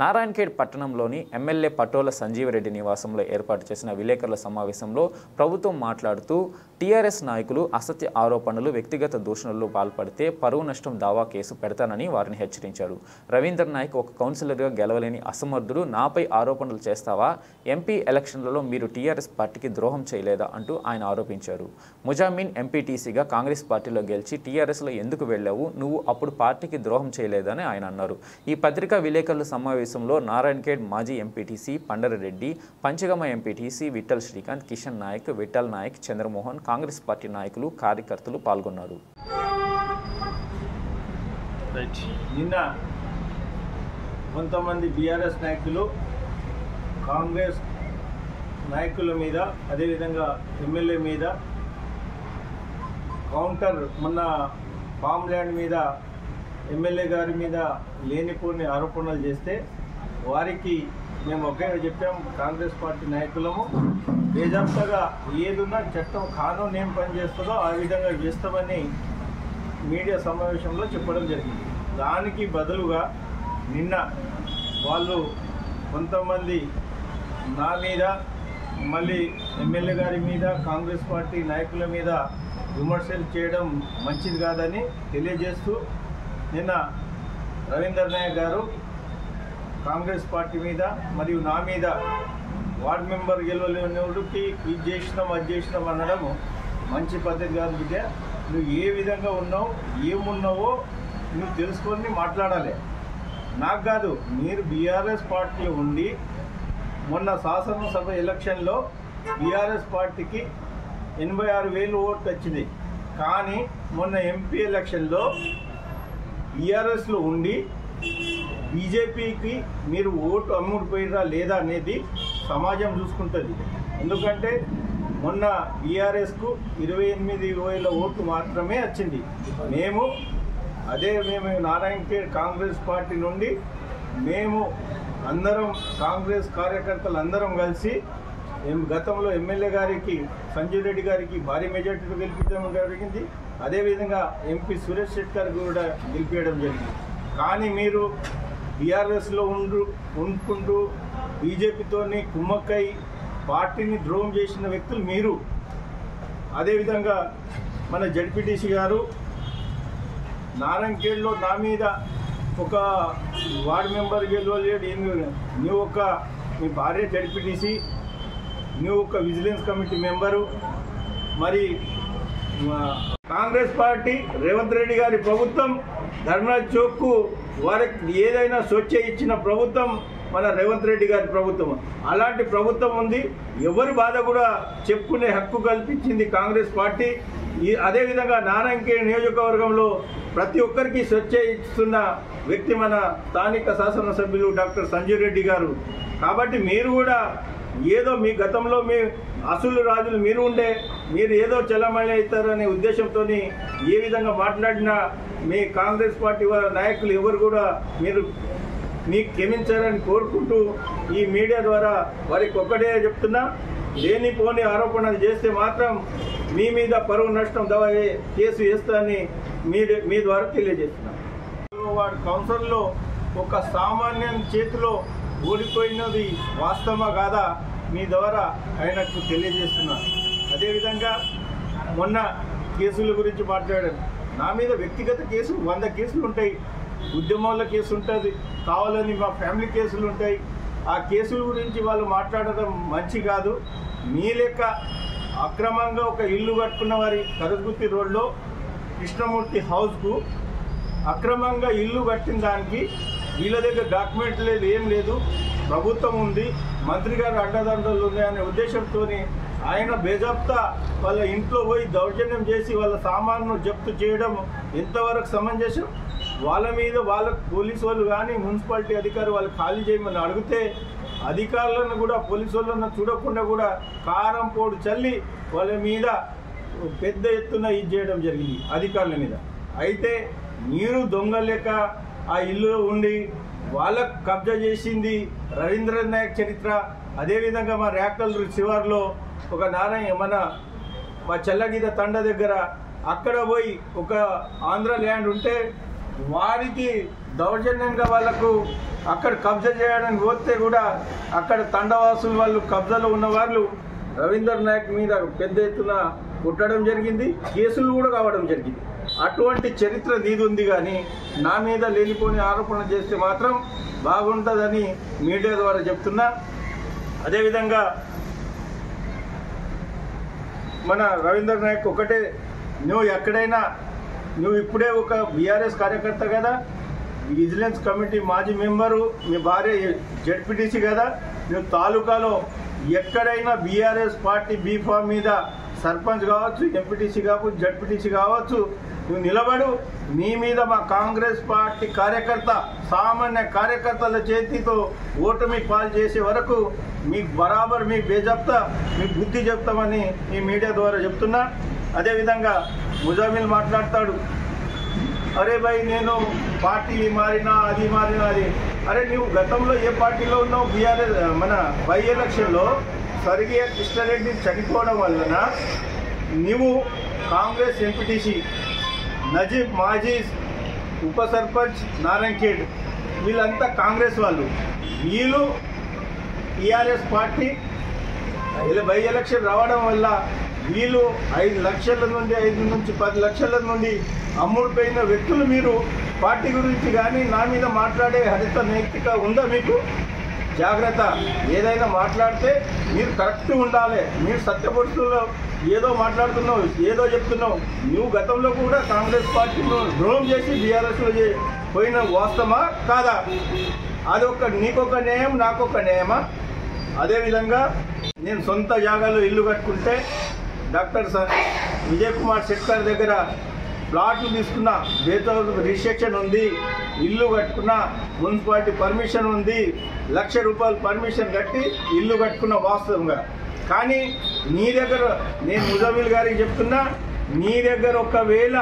నారాయణఖేడ్ పట్టణంలోని ఎమ్మెల్యే పటోల సంజీవరెడ్డి నివాసంలో ఏర్పాటు చేసిన విలేకరుల సమావేశంలో ప్రభుత్వం మాట్లాడుతూ టీఆర్ఎస్ నాయకులు అసత్య ఆరోపణలు వ్యక్తిగత దూషణల్లో పాల్పడితే పరువు నష్టం దావా కేసు పెడతానని వారిని హెచ్చరించారు. రవీందర్ నాయక్ ఒక కౌన్సిలర్గా గెలవలేని అసమర్థుడు, నాపై ఆరోపణలు చేస్తావా? ఎంపీ ఎలక్షన్లలో మీరు టీఆర్ఎస్ పార్టీకి ద్రోహం చేయలేదా అంటూ ఆయన ఆరోపించారు. ముజామిన్ ఎంపీటీసీగా కాంగ్రెస్ పార్టీలో గెలిచి టీఆర్ఎస్లో ఎందుకు వెళ్ళావు? నువ్వు అప్పుడు పార్టీకి ద్రోహం చేయలేదని ఆయన అన్నారు. ఈ పత్రికా విలేకరుల సమావేశంలో నారాయణఖేడ్ మాజీ MPTC Pandarareddy, Panchagama MPTC Vithal Srikanth, Kishan Nayak, Vithal Nayak, Chandramohan, Congress party నాయకులు, కార్యకర్తలు పాల్గొన్నారు. నిన్న కొంతమంది బీఆర్ఎస్ నాయకులు కాంగ్రెస్ నాయకుల మీద, అదేవిధంగా ఎమ్మెల్యే మీద కౌంటర్, మొన్న ఫామ్ ల్యాండ్ మీద ఎమ్మెల్యే గారి మీద లేనిపోని ఆరోపణలు చేస్తే వారికి మేము ఒకే చెప్పాం, కాంగ్రెస్ పార్టీ నాయకులము బేజాప్తగా ఏదున్నా చట్టం కానూన్ ఏం పనిచేస్తుందో ఆ విధంగా చేస్తామని మీడియా సమావేశంలో చెప్పడం జరిగింది. దానికి బదులుగా నిన్న వాళ్ళు కొంతమంది నా మీద, మళ్ళీ ఎమ్మెల్యే గారి మీద, కాంగ్రెస్ పార్టీ నాయకుల మీద విమర్శలు చేయడం మంచిది కాదని తెలియజేస్తూ నిన్న రవీందర్ నాయక్ గారు కాంగ్రెస్ పార్టీ మీద మరియు నా మీద వార్డు మెంబర్ గెలవలేనివాడికి ఇది చేసినాం అది చేసినాం అనడం మంచి పద్ధతి కాదు బిడ్డ. నువ్వు ఏ విధంగా ఉన్నావు, ఏమున్నావో నువ్వు తెలుసుకొని మాట్లాడాలి. నాకు కాదు, మీరు బీఆర్ఎస్ పార్టీలో ఉండి మొన్న శాసనసభ ఎలక్షన్లో బీఆర్ఎస్ పార్టీకి 86,000 ఓట్లు వచ్చింది. కానీ మొన్న ఎంపీ ఎలక్షన్లో బీఆర్ఎస్లో ఉండి బీజేపీకి మీరు ఓటు అమ్ముడిపోయిరా లేదా అనేది సమాజం చూసుకుంటుంది. ఎందుకంటే మొన్న బీఆర్ఎస్కు 28,000 ఓట్లు మాత్రమే వచ్చింది. మేము నారాయణఖేడ్ కాంగ్రెస్ పార్టీ నుండి మేము అందరం కాంగ్రెస్ కార్యకర్తలు అందరం కలిసి గతంలో ఎమ్మెల్యే గారికి సంజీవ్ రెడ్డి గారికి భారీ మెజార్టీతో గెలిపించడం జరిగింది. అదేవిధంగా ఎంపీ సురేష్ శెట్టి గారికి కూడా గెలిపించడం జరిగింది. కానీ మీరు బీఆర్ఎస్లో ఉండుకుంటూ బీజేపీతోని కుమ్మక్కై పార్టీని ద్రోహం చేసిన వ్యక్తులు మీరు. అదేవిధంగా మన జడ్పీటీసీ గారు నారాయణఖేడ్లో నా మీద ఒక వార్డు మెంబర్ గెలవలేడు, నువ్వు మీ భార్య జడ్పీటీసీ, నువ్వు ఒక విజిలెన్స్ కమిటీ మెంబరు, మరి కాంగ్రెస్ పార్టీ రేవంత్ రెడ్డి గారి ప్రభుత్వం ధర్మరాజ్ చౌక్కు వారికి ఏదైనా స్వచ్ఛ ఇచ్చిన ప్రభుత్వం మన రేవంత్ రెడ్డి గారి ప్రభుత్వం. అలాంటి ప్రభుత్వం ఉంది. ఎవరి బాధ కూడా చెప్పుకునే హక్కు కల్పించింది కాంగ్రెస్ పార్టీ. అదేవిధంగా నారాయణఖేడ్ నియోజకవర్గంలో ప్రతి ఒక్కరికి స్వచ్ఛ ఇస్తున్న వ్యక్తి మన స్థానిక శాసనసభ్యులు డాక్టర్ సంజీవ్ రెడ్డి గారు. కాబట్టి మీరు కూడా ఏదో మీ గతంలో మీ అసలు రాజులు మీరు ఉండే, మీరు ఏదో చలమణి అవుతారనే ఉద్దేశంతో ఏ విధంగా మాట్లాడినా మీ కాంగ్రెస్ పార్టీ వారి నాయకులు ఎవరు కూడా మీరు క్షమించారని కోరుకుంటూ ఈ మీడియా ద్వారా వారికి ఒక్కటే చెప్తున్నా, లేనిపోని ఆరోపణలు చేస్తే మాత్రం మీ మీద పరువు నష్టం కేసు వేస్తానని మీ ద్వారా తెలియజేస్తున్నాం. వాడు కౌన్సిల్లో ఒక సామాన్య చేతిలో ఓడిపోయినది వాస్తవమా కాదా మీ ద్వారా ఆయనకు తెలియజేస్తున్నాను. అదేవిధంగా మొన్న కేసుల గురించి మాట్లాడాను. నా మీద వ్యక్తిగత కేసులు 100 కేసులు ఉంటాయి, ఉద్యమాల కేసు ఉంటుంది, కావాలని మా ఫ్యామిలీ కేసులు ఉంటాయి. ఆ కేసుల గురించి వాళ్ళు మాట్లాడడం మంచి కాదు. మీ లెక్క అక్రమంగా ఒక ఇల్లు కట్టుకున్న వారి కరుగుత్తి రోడ్లో కృష్ణమూర్తి హౌస్కు అక్రమంగా ఇల్లు కట్టిన దానికి వీళ్ళ దగ్గర డాక్యుమెంట్ లేదు, ఏం లేదు, ప్రభుత్వం ఉంది, మంత్రి గారు అడ్డదండలు ఉన్నాయనే ఉద్దేశంతో ఆయన బేజాప్తా వాళ్ళ ఇంట్లో పోయి దౌర్జన్యం చేసి వాళ్ళ సామాన్ను జప్తు చేయడం ఎంతవరకు సమంజసం? వాళ్ళ మీద పోలీసు వాళ్ళు కానీ మున్సిపాలిటీ అధికారులు వాళ్ళు ఖాళీ చేయమని అడిగితే అధికారులను కూడా పోలీసు వాళ్ళను చూడకుండా కూడా కారం పోడు చల్లి వాళ్ళ మీద పెద్ద ఎత్తున ఇది చేయడం జరిగింది అధికారుల మీద. అయితే మీరు దొంగ లెక్క ఆ ఇల్లు ఉండి వాళ్ళకు కబ్జా చేసింది రవీంద్ర నాయక్ చరిత్ర. అదేవిధంగా మా రేకల్ శివార్లో ఒక మా చెల్లగీత తండ దగ్గర అక్కడ పోయి ఒక ఆంధ్ర ల్యాండ్ ఉంటే వారికి దౌర్జన్యంగా వాళ్ళకు అక్కడ కబ్జా చేయడానికి పోతే కూడా అక్కడ తండవాసులు వాళ్ళు కబ్జాలో ఉన్న వాళ్ళు రవీందర్ నాయక్ మీద పెద్ద ఎత్తున కుట్టడం జరిగింది, కేసులు కూడా కావడం జరిగింది. అటువంటి చరిత్ర నీది ఉంది, కానీ నా మీద లేనిపోని ఆరోపణ చేస్తే మాత్రం బాగుంటుందని మీడియా ద్వారా చెప్తున్నా. అదేవిధంగా మన రవీందర్ నాయక్ ఒకటే, నువ్వు ఎక్కడైనా నువ్వు ఇప్పుడే ఒక బీఆర్ఎస్ కార్యకర్త కదా, విజిలెన్స్ కమిటీ మాజీ మెంబరు, మీ భార్య జడ్పీటీసీ కదా, నువ్వు తాలూకాలో ఎక్కడైనా బీఆర్ఎస్ పార్టీ బీఫామ్ మీద సర్పంచ్ కావచ్చు, ఎంపీటీసీ కావచ్చు, జడ్పీటీసీ కావచ్చు, నువ్వు నిలబడు. నీ మీద మా కాంగ్రెస్ పార్టీ కార్యకర్త, సామాన్య కార్యకర్తల చేతితో ఓటమి పాలు చేసే వరకు మీకు బరాబర్ మీకు బేజప్తా మీకు బుద్ధి చెప్తామని ఈ మీడియా ద్వారా చెప్తున్నా. అదేవిధంగా ముజామిల్ మాట్లాడతాడు, అరే భాయ్ నేను పార్టీ మారినా అది మారినా అది. అరే నువ్వు గతంలో ఏ పార్టీలో ఉన్నావు? బీఆర్ఎస్ మన బై ఎలక్షన్లో స్వర్గీయ కృష్ణారెడ్డి చనిపోవడం వలన నువ్వు కాంగ్రెస్ ఎంపీటీసీ నజీబ్ మాజీ ఉప సర్పంచ్ నారాయణఖేడ్ వీళ్ళంతా కాంగ్రెస్ వాళ్ళు, వీళ్ళు టీఆర్ఎస్ పార్టీ బై ఎలక్షన్ రావడం వల్ల వీళ్ళు 5 లక్షల నుండి 5 నుంచి 10 లక్షల నుండి అమ్ముడుపోయిన వ్యక్తులు. మీరు పార్టీ గురించి కానీ నా మీద మాట్లాడే హరిత నైతిక ఉందా మీకు? జాగ్రత్త. ఏదైనా మాట్లాడితే మీరు కరెక్ట్ ఉండాలి. మీరు సత్యపరుస్తులో ఏదో మాట్లాడుతున్నావు, ఏదో చెప్తున్నావు. నువ్వు గతంలో కూడా కాంగ్రెస్ పార్టీలో ద్రోహం చేసి బీఆర్ఎస్లో పోయిన వాస్తవమా కాదా? అదొక నీకొక న్యాయం, నాకొక న్యాయమా? అదేవిధంగా నేను సొంత జాగాలో ఇల్లు కట్టుకుంటే డాక్టర్ విజయ్ కుమార్ శెట్కర్ దగ్గర ప్లాట్లు తీసుకున్నా, బేతౌ రిస్ట్రిక్షన్ ఉంది, ఇల్లు కట్టుకున్నా, మున్సిపాలిటీ పర్మిషన్ ఉంది, ₹1,00,000 పర్మిషన్ కట్టి ఇల్లు కట్టుకున్న వాస్తవంగా. కానీ నీ దగ్గర నేను ముజామిల్ గారికి చెప్తున్నా, నీ దగ్గర ఒకవేళ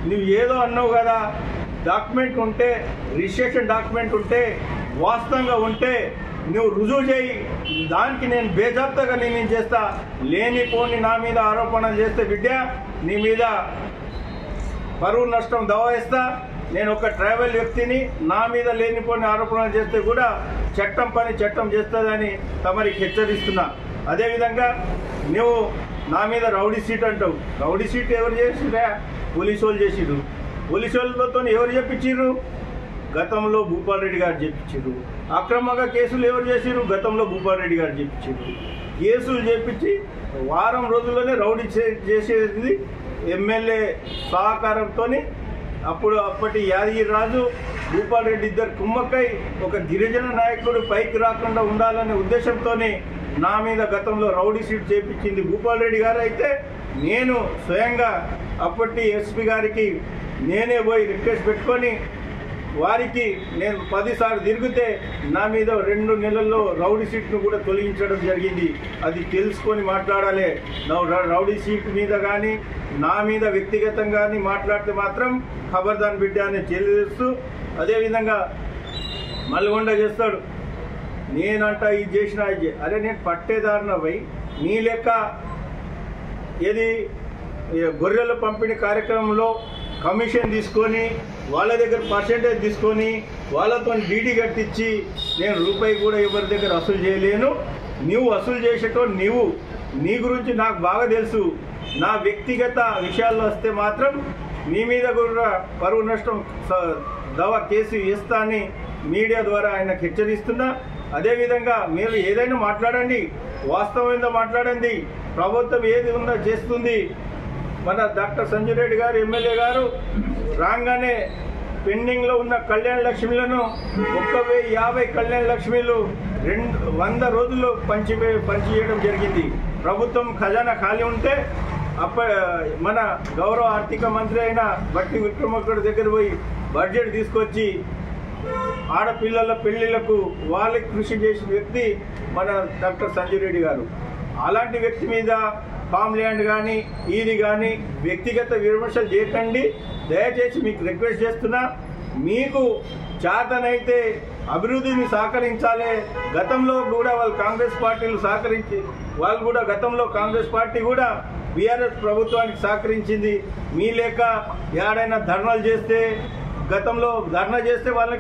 నువ్వు ఏదో అన్నావు కదా, డాక్యుమెంట్ ఉంటే, రిజిస్ట్రేషన్ డాక్యుమెంట్ ఉంటే, వాస్తవంగా ఉంటే నువ్వు రుజువు చేయి. దానికి నేను బేజాప్తగా నేను చేస్తా. లేనిపోని నా మీద ఆరోపణలు చేస్తే బిడ్డ నీ మీద పరువు నష్టం దవాయిస్తా. నేను ఒక ట్రైబల్ వ్యక్తిని, నా మీద లేనిపోని ఆరోపణలు చేస్తే కూడా చట్టం పని చట్టం చేస్తుందని తమరికి హెచ్చరిస్తున్నా. అదేవిధంగా నువ్వు నా మీద రౌడీ సీట్ అంటావు. రౌడీ సీట్ ఎవరు చేసిరా? పోలీసు వాళ్ళు చేసిరు. పోలీసు వాళ్ళతో ఎవరు చెప్పించారు? గతంలో భూపాల్ రెడ్డి గారు చెప్పించారు. అక్రమంగా కేసులు ఎవరు చేసిరు? గతంలో భూపాల్ రెడ్డి గారు చెప్పించారు. కేసులు చేపించి వారం రోజుల్లోనే రౌడీ చేసేది ఎమ్మెల్యే సహకారంతో. అప్పటి యాదగిరి రాజు భూపాల్ రెడ్డి ఇద్దరు కుమ్మక్కై ఒక గిరిజన నాయకుడు పైకి రాకుండా ఉండాలనే ఉద్దేశంతో నా మీద గతంలో రౌడీ సీట్ చేపించింది భూపాల్ రెడ్డి గారు. అయితే నేను స్వయంగా అప్పటి ఎస్పీ గారికి నేనే పోయి రిక్వెస్ట్ పెట్టుకొని వారికి నేను 10 సార్లు తిరిగితే నా మీద 2 నెలల్లో రౌడీ సీట్ను కూడా తొలగించడం జరిగింది. అది తెలుసుకొని మాట్లాడాలి. రౌడీ సీట్ మీద కానీ నా మీద వ్యక్తిగతంగా కానీ మాట్లాడితే మాత్రం ఖబర్దాన్ బిడ్డ అని తెలియజేస్తూ, అదేవిధంగా మల్గొండ చేస్తాడు, నేనంట ఇది చేసిన ఇది. అరే నేను పట్టేదారున పోయి నీ లెక్క ఏది గొర్రెల పంపిణీ కార్యక్రమంలో కమిషన్ తీసుకొని వాళ్ళ దగ్గర పర్సెంటేజ్ తీసుకొని వాళ్ళతో డీడీ కట్టించి నేను రూపాయి కూడా ఎవరి దగ్గర వసూలు చేయలేను. నువ్వు వసూలు చేసేటో నువ్వు, నీ గురించి నాకు బాగా తెలుసు. నా వ్యక్తిగత విషయాల్లో వస్తే మాత్రం నీ మీద కూడా పరువు నష్టం దావా కేసు వేస్తా అని మీడియా ద్వారా ఆయనకు హెచ్చరిస్తున్నా. అదేవిధంగా మీరు ఏదైనా మాట్లాడండి, వాస్తవంగా మాట్లాడండి. ప్రభుత్వం ఏది ఉందో చేస్తుంది. మన డాక్టర్ సంజయ్ రెడ్డి గారు ఎమ్మెల్యే గారు రాగానే పెండింగ్లో ఉన్న కళ్యాణ లక్ష్మిలను 1,050 కళ్యాణ లక్ష్మిలు 100 రోజుల్లో పంచివేయడం జరిగింది. ప్రభుత్వం ఖజానా ఖాళీ ఉంటే మన గౌరవ ఆర్థిక మంత్రి అయిన బట్టి విక్రమార్క దగ్గర పోయి బడ్జెట్ తీసుకొచ్చి ఆడపిల్లల పెళ్లిళ్లకు వాళ్ళకి కృషి చేసిన వ్యక్తి మన డాక్టర్ సంజయ్ రెడ్డి గారు. అలాంటి వ్యక్తి మీద ఫామ్ ల్యాండ్ కానీ ఇది కానీ వ్యక్తిగత విమర్శలు చేయకండి. దయచేసి మీకు రిక్వెస్ట్ చేస్తున్నా, మీకు చేతనైతే అభివృద్ధిని సహకరించాలి. గతంలో కూడా వాళ్ళు కాంగ్రెస్ పార్టీలు సహకరించి వాళ్ళు కూడా గతంలో కాంగ్రెస్ పార్టీ కూడా బీఆర్ఎస్ ప్రభుత్వానికి సహకరించింది. మీ లేక ఏడైనా ధర్నాలు చేస్తే గతంలో ధర్నా చేస్తే వాళ్ళకి